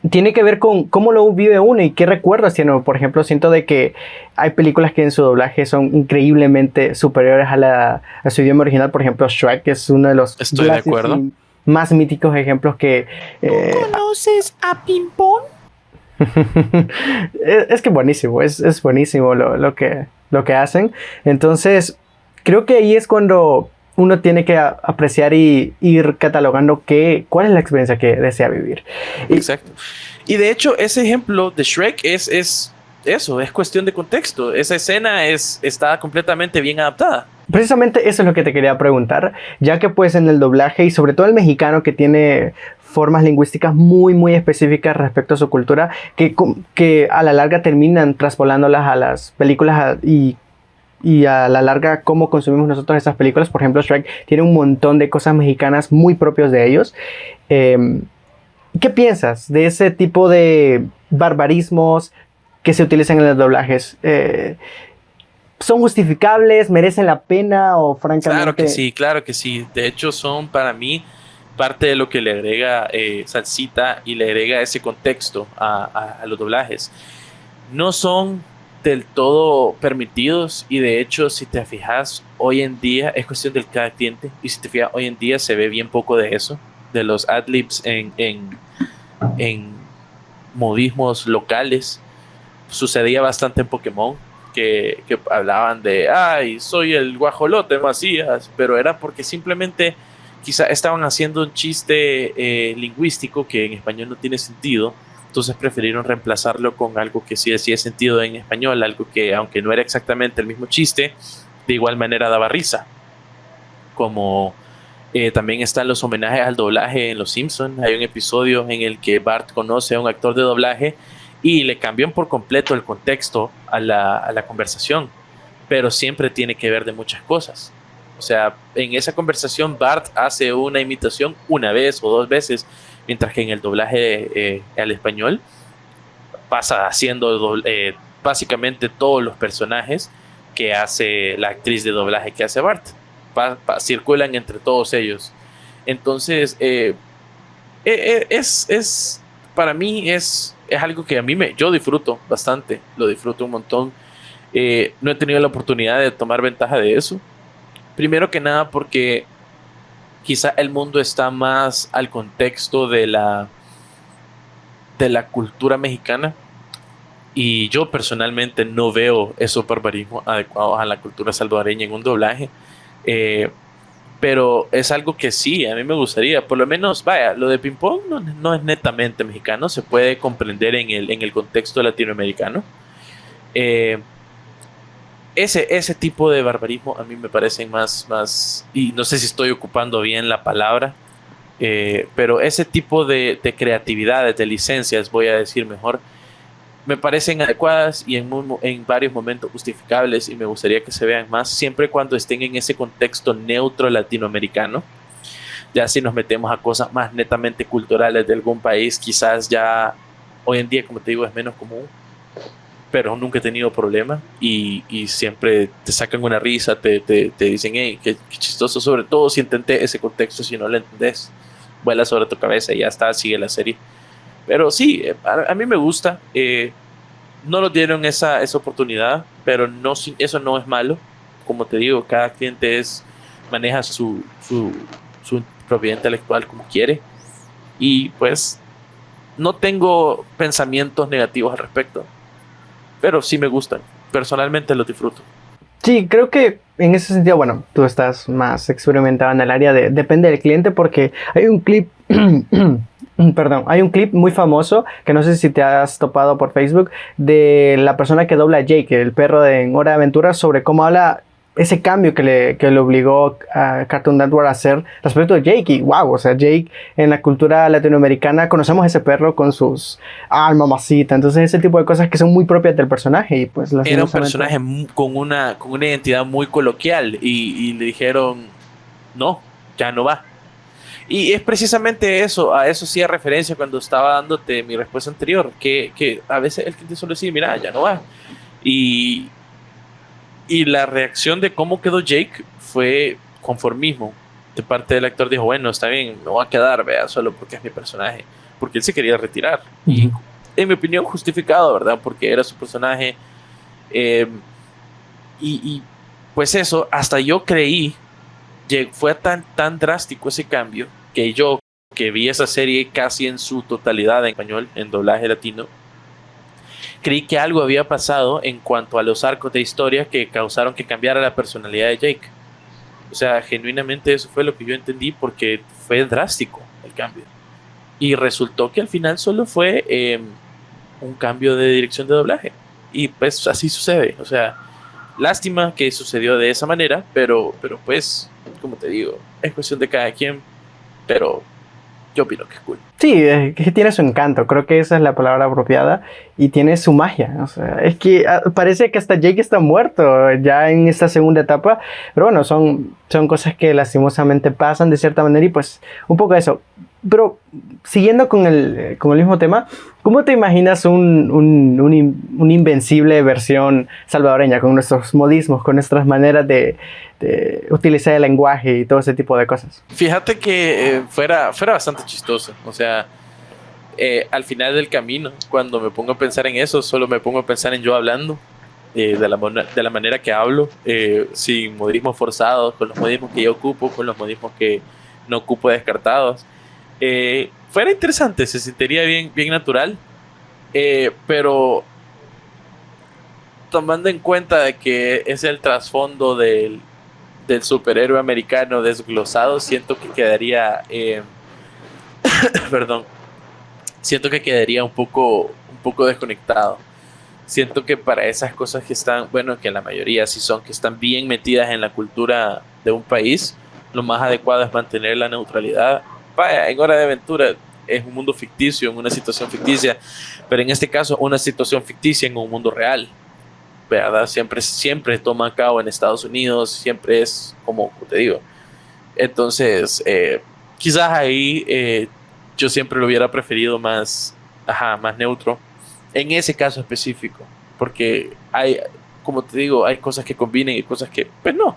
tiene que ver con cómo lo vive uno y qué recuerdos tiene. Por ejemplo, siento de que hay películas que en su doblaje son increíblemente superiores a su idioma original. Por ejemplo, Shrek es uno de los Estoy de acuerdo. más míticos ejemplos que... ¿Tú conoces a Pimpón? es que buenísimo, es buenísimo lo que hacen. Entonces, creo que ahí es cuando uno tiene que apreciar y ir catalogando cuál es la experiencia que desea vivir. Exacto. Y de hecho, ese ejemplo de Shrek es eso, es cuestión de contexto. Esa escena está completamente bien adaptada. Precisamente eso es lo que te quería preguntar, ya que pues en el doblaje y sobre todo el mexicano que tiene formas lingüísticas muy muy específicas respecto a su cultura que a la larga terminan traspolándolas a las películas y a la larga cómo consumimos nosotros esas películas. Por ejemplo, Shrek tiene un montón de cosas mexicanas muy propios de ellos. ¿Qué piensas de ese tipo de barbarismos que se utilizan en los doblajes? ¿Son justificables? ¿Merecen la pena? ¿O francamente? Claro que sí. De hecho, son para mí parte de lo que le agrega salsita y le agrega ese contexto a los doblajes. No son del todo permitidos y de hecho, si te fijas, hoy en día es cuestión del cada cliente y si te fijas, hoy en día se ve bien poco de eso, de los adlibs en modismos locales. Sucedía bastante en Pokémon, que hablaban de, ay, soy el guajolote Macías, pero era porque simplemente quizá estaban haciendo un chiste lingüístico que en español no tiene sentido, entonces prefirieron reemplazarlo con algo que sí decía sentido en español, algo que aunque no era exactamente el mismo chiste, de igual manera daba risa, como también están los homenajes al doblaje en Los Simpsons. Hay un episodio en el que Bart conoce a un actor de doblaje y le cambian por completo el contexto a la conversación, pero siempre tiene que ver de muchas cosas. O sea, en esa conversación Bart hace una imitación una vez o dos veces, mientras que en el doblaje al español pasa haciendo básicamente todos los personajes que hace la actriz de doblaje que hace Bart. Circulan entre todos ellos. Entonces, para mí es algo que a mí yo disfruto bastante, lo disfruto un montón. No he tenido la oportunidad de tomar ventaja de eso. Primero que nada porque quizá el mundo está más al contexto de la cultura mexicana y yo personalmente no veo esos barbarismos adecuados a la cultura salvadoreña en un doblaje. Eh, pero es algo que sí, a mí me gustaría, por lo menos, vaya, lo de ping pong no es netamente mexicano, se puede comprender en el contexto latinoamericano. Eh, ese tipo de barbarismo a mí me parecen y no sé si estoy ocupando bien la palabra, pero ese tipo de creatividades, de licencias, voy a decir mejor, me parecen adecuadas y en varios momentos justificables y me gustaría que se vean más siempre y cuando estén en ese contexto neutro latinoamericano. Ya si nos metemos a cosas más netamente culturales de algún país, quizás ya hoy en día, como te digo, es menos común, pero nunca he tenido problema y siempre te sacan una risa, te dicen, hey, qué chistoso, sobre todo si intenté ese contexto, si no lo entendés, vuela sobre tu cabeza y ya está, sigue la serie. Pero sí, a mí me gusta. No nos dieron esa oportunidad, pero no, eso no es malo. Como te digo, cada cliente maneja su propiedad intelectual como quiere. Y pues no tengo pensamientos negativos al respecto, pero sí me gustan. Personalmente los disfruto. Sí, creo que en ese sentido, bueno, tú estás más experimentado en el área de depende del cliente porque hay un clip, perdón, hay un clip muy famoso que no sé si te has topado por Facebook de la persona que dobla a Jake, el perro de en Hora de Aventura, sobre cómo habla ese cambio que le obligó a Cartoon Network a hacer respecto de Jake. Y wow, o sea, Jake en la cultura latinoamericana conocemos a ese perro con sus mamacita. Entonces, ese tipo de cosas que son muy propias del personaje. Y pues, Era un lastimosamente. personaje con una identidad muy coloquial y le dijeron, no, ya no va. Y es precisamente eso, a eso sí, a referencia cuando estaba dándote mi respuesta anterior, que a veces el cliente solo dice, mira, ya no va. Y, y la reacción de cómo quedó Jake fue conformismo. De parte del actor dijo, bueno, está bien, me voy a quedar, vea, solo porque es mi personaje. porque él se quería retirar. Y Ujú. en mi opinión justificado, ¿verdad? Porque era su personaje. eh, y pues eso, hasta yo creí, fue tan drástico ese cambio, que yo que vi esa serie casi en su totalidad en español, en doblaje latino, creí que algo había pasado en cuanto a los arcos de historia que causaron que cambiara la personalidad de Jake. O sea, genuinamente eso fue lo que yo entendí porque fue drástico el cambio. Y resultó que al final solo fue un cambio de dirección de doblaje. Y pues así sucede. O sea, lástima que sucedió de esa manera, pero pues, como te digo, es cuestión de cada quien. Pero yo opino que es cool. Sí, es que tiene su encanto, creo que esa es la palabra apropiada y tiene su magia. O sea, es que parece que hasta Jake está muerto ya en esta segunda etapa, pero bueno, son cosas que lastimosamente pasan de cierta manera y pues un poco eso. Pero siguiendo con el mismo tema, ¿cómo te imaginas un invencible versión salvadoreña con nuestros modismos, con nuestras maneras de utilizar el lenguaje y todo ese tipo de cosas? Fíjate que fuera bastante chistoso. O sea, al final del camino, cuando me pongo a pensar en eso, solo me pongo a pensar en yo hablando, de la manera que hablo, sin modismos forzados, con los modismos que yo ocupo, con los modismos que no ocupo descartados. Fuera interesante, se sentiría bien natural, pero tomando en cuenta de que es el trasfondo del superhéroe americano desglosado, siento que quedaría, perdón, siento que quedaría un poco desconectado. Siento que para esas cosas que están, bueno, que la mayoría sí son, que están bien metidas en la cultura de un país, lo más adecuado es mantener la neutralidad. Vaya, en Hora de Aventura es un mundo ficticio, en una situación ficticia, pero en este caso una situación ficticia en un mundo real, ¿verdad? Siempre toma a cabo en Estados Unidos, siempre es como te digo. Entonces, quizás ahí yo siempre lo hubiera preferido más, ajá, más neutro en ese caso específico, porque hay, como te digo, hay cosas que combinen y cosas que, pues no.